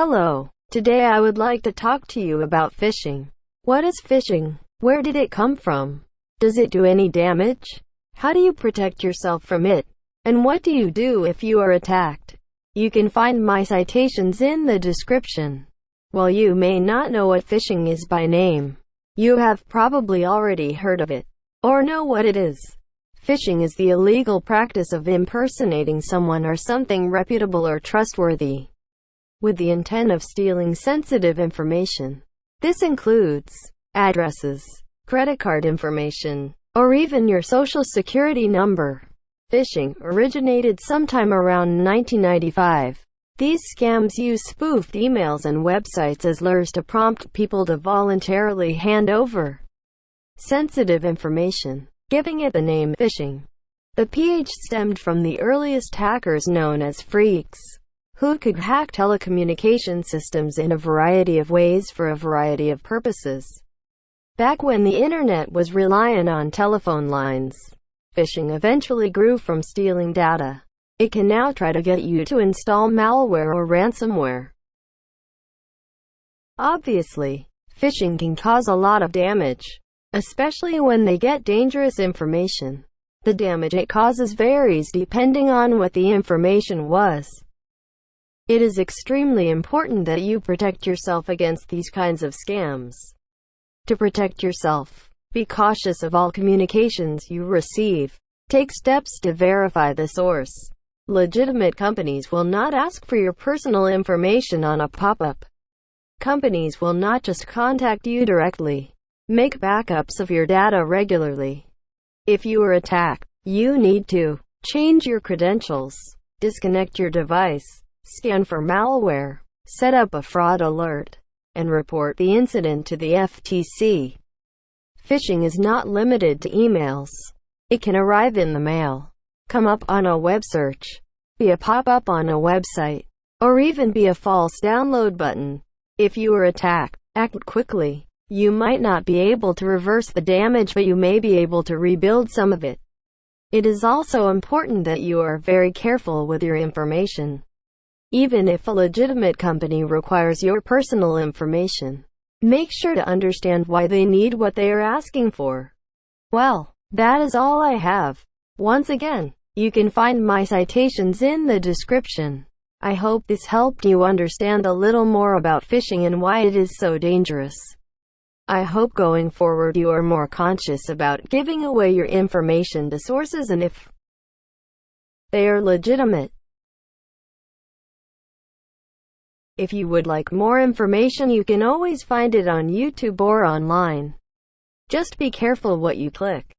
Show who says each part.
Speaker 1: Hello. Today I would like to talk to you about phishing. What is phishing? Where did it come from? Does it do any damage? How do you protect yourself from it? And what do you do if you are attacked? You can find my citations in the description. While you may not know what phishing is by name, you have probably already heard of it, or know what it is. Phishing is the illegal practice of impersonating someone or something reputable or trustworthy, with the intent of stealing sensitive information. This includes addresses, credit card information, or even your social security number. Phishing originated sometime around 1995. These scams use spoofed emails and websites as lures to prompt people to voluntarily hand over sensitive information, giving it the name phishing. The PH stemmed from the earliest hackers known as freaks, who could hack telecommunication systems in a variety of ways for a variety of purposes. Back when the internet was reliant on telephone lines, phishing eventually grew from stealing data. It can now try to get you to install malware or ransomware. Obviously, phishing can cause a lot of damage, especially when they get dangerous information. The damage it causes varies depending on what the information was. It is extremely important that you protect yourself against these kinds of scams. To protect yourself, be cautious of all communications you receive. Take steps to verify the source. Legitimate companies will not ask for your personal information on a pop-up. Companies will not just contact you directly. Make backups of your data regularly. If you are attacked, you need to change your credentials, disconnect your device, scan for malware, set up a fraud alert, and report the incident to the FTC. Phishing is not limited to emails. It can arrive in the mail, come up on a web search, be a pop-up on a website, or even be a false download button. If you are attacked, act quickly. You might not be able to reverse the damage, but you may be able to rebuild some of it. It is also important that you are very careful with your information. Even if a legitimate company requires your personal information, make sure to understand why they need what they are asking for. Well, that is all I have. Once again, you can find my citations in the description. I hope this helped you understand a little more about phishing and why it is so dangerous. I hope going forward you are more conscious about giving away your information to sources and if they are legitimate. If you would like more information, you can always find it on YouTube or online. Just be careful what you click.